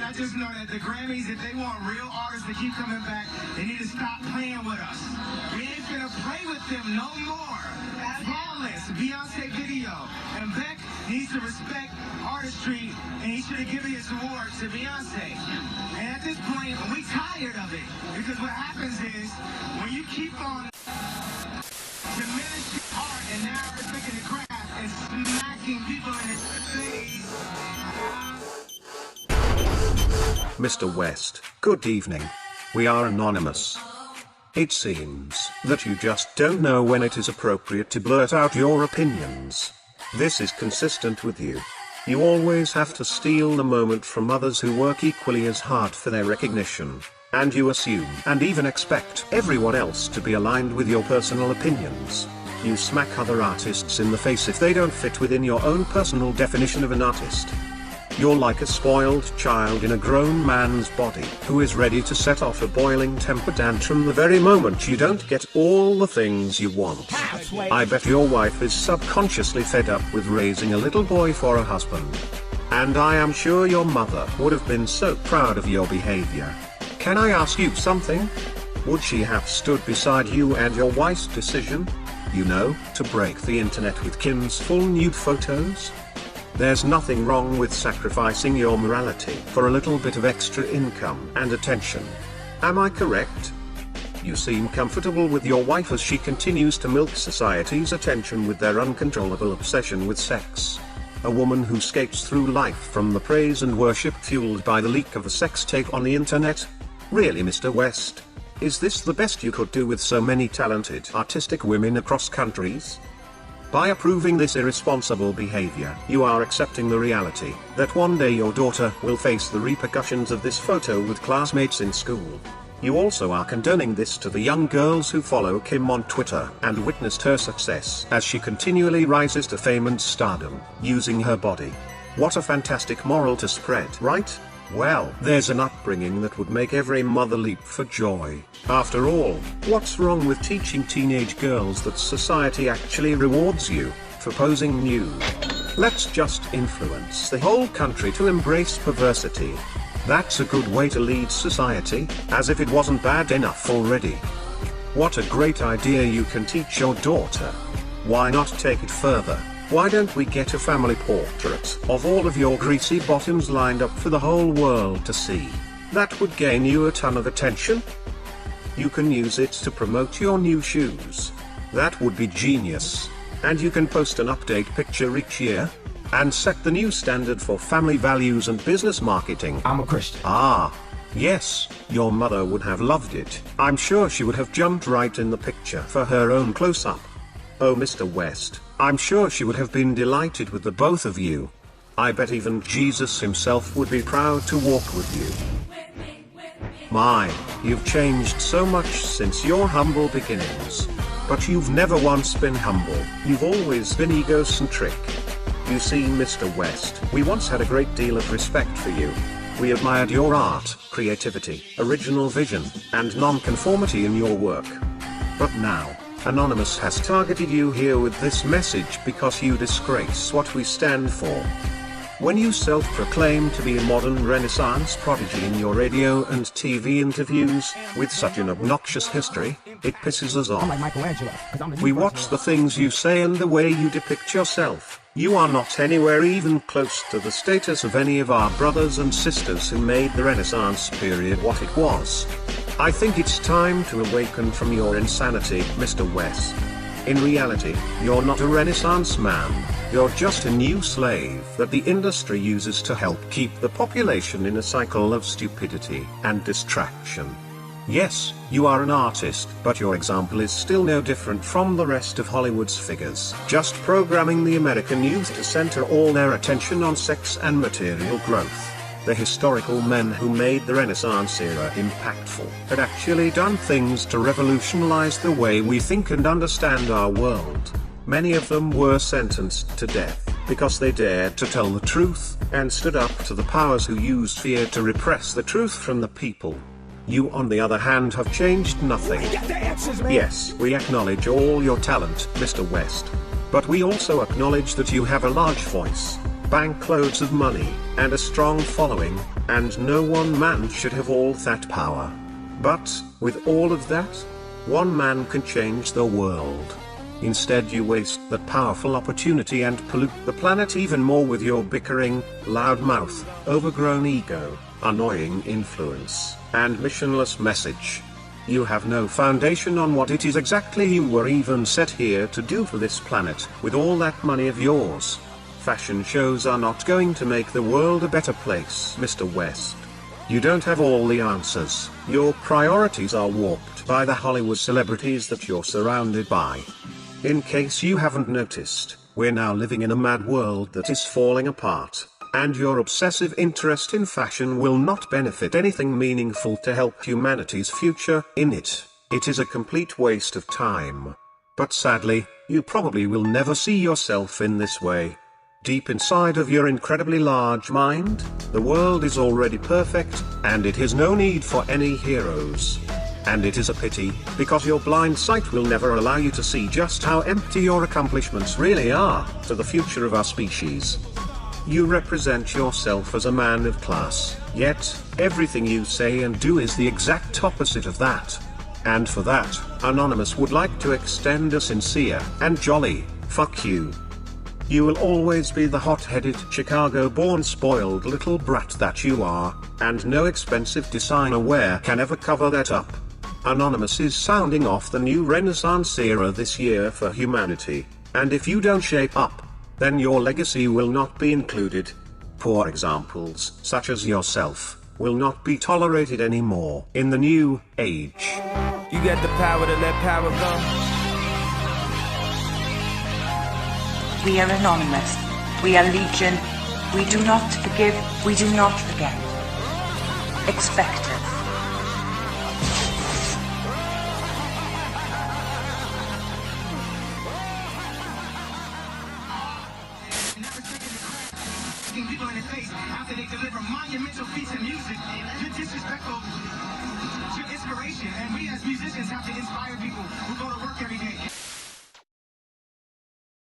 I just know that the Grammys, if they want real artists to keep coming back, they need to stop playing with us. We ain't gonna play with them no more. Flawless, Beyonce video. And Beck needs to respect artistry, and he should have given his award to Beyonce. And at this point, we tired of it. Because what happens is, when you keep on diminishing art and now respecting the craft and smacking people in the face. Mr. West, good evening. We are anonymous. It seems that you just don't know when it is appropriate to blurt out your opinions. This is consistent with you. You always have to steal the moment from others who work equally as hard for their recognition, and you assume and even expect everyone else to be aligned with your personal opinions. You smack other artists in the face if they don't fit within your own personal definition of an artist. You're like a spoiled child in a grown man's body, who is ready to set off a boiling temper tantrum the very moment you don't get all the things you want. I bet your wife is subconsciously fed up with raising a little boy for a husband. And I am sure your mother would have been so proud of your behavior. Can I ask you something? Would she have stood beside you and your wife's decision? You know, to break the internet with Kim's full nude photos? There's nothing wrong with sacrificing your morality for a little bit of extra income and attention. Am I correct? You seem comfortable with your wife as she continues to milk society's attention with their uncontrollable obsession with sex. A woman who skates through life from the praise and worship fueled by the leak of a sex tape on the internet? Really, Mr. West? Is this the best you could do with so many talented artistic women across countries? By approving this irresponsible behavior, you are accepting the reality that one day your daughter will face the repercussions of this photo with classmates in school. You also are condoning this to the young girls who follow Kim on Twitter and witnessed her success as she continually rises to fame and stardom, using her body. What a fantastic moral to spread, right? Well, there's an upbringing that would make every mother leap for joy. After all, what's wrong with teaching teenage girls that society actually rewards you for posing nude? Let's just influence the whole country to embrace perversity. That's a good way to lead society, as if it wasn't bad enough already. What a great idea you can teach your daughter. Why not take it further? Why don't we get a family portrait of all of your greasy bottoms lined up for the whole world to see? That would gain you a ton of attention. You can use it to promote your new shoes. That would be genius. And you can post an update picture each year, and set the new standard for family values and business marketing. I'm a Christian. Ah, yes, your mother would have loved it. I'm sure she would have jumped right in the picture for her own close-up. Oh, Mr. West, I'm sure she would have been delighted with the both of you. I bet even Jesus himself would be proud to walk with you. My, you've changed so much since your humble beginnings. But you've never once been humble, you've always been egocentric. You see, Mr. West, we once had a great deal of respect for you. We admired your art, creativity, original vision, and non-conformity in your work. But now, Anonymous has targeted you here with this message because you disgrace what we stand for. When you self-proclaim to be a modern Renaissance prodigy in your radio and TV interviews, with such an obnoxious history, it pisses us I'm like off. Michelangelo, 'cause I'm the We new watch person. the things you say and the way you depict yourself. You are not anywhere even close to the status of any of our brothers and sisters who made the Renaissance period what it was. I think it's time to awaken from your insanity, Mr. West. In reality, you're not a Renaissance man, you're just a new slave that the industry uses to help keep the population in a cycle of stupidity and distraction. Yes, you are an artist, but your example is still no different from the rest of Hollywood's figures, just programming the American youth to center all their attention on sex and material growth. The historical men who made the Renaissance era impactful had actually done things to revolutionize the way we think and understand our world. Many of them were sentenced to death because they dared to tell the truth and stood up to the powers who used fear to repress the truth from the people. You, on the other hand, have changed nothing. Yes, we acknowledge all your talent, Mr. West. But we also acknowledge that you have a large voice, bankloads of money, and a strong following. and no one man should have all that power. But, with all of that, one man can change the world. Instead you waste that powerful opportunity and pollute the planet even more with your bickering, loudmouth, overgrown ego, annoying influence, and missionless message. You have no foundation on what it is exactly you were even set here to do for this planet, with all that money of yours. Fashion shows are not going to make the world a better place, Mr. West. You don't have all the answers. Your priorities are warped by the Hollywood celebrities that you're surrounded by. In case you haven't noticed, we're now living in a mad world that is falling apart, and your obsessive interest in fashion will not benefit anything meaningful to help humanity's future in it. It is a complete waste of time. But sadly, you probably will never see yourself in this way. Deep inside of your incredibly large mind, the world is already perfect, and it has no need for any heroes. And it is a pity, because your blind sight will never allow you to see just how empty your accomplishments really are to the future of our species. You represent yourself as a man of class, yet everything you say and do is the exact opposite of that. And for that, Anonymous would like to extend a sincere and jolly fuck you. You will always be the hot-headed, Chicago-born spoiled little brat that you are, and no expensive designer wear can ever cover that up. Anonymous is sounding off the new Renaissance era this year for humanity, and if you don't shape up, then your legacy will not be included. Poor examples, such as yourself, will not be tolerated anymore in the new age. You got the power to let power go. We are anonymous. We are legion. We do not forgive. We do not forget. Expect us. People in the face after they deliver monumental feats in music. You're disrespectful. You're inspiration, and we as musicians have to inspire people who go to work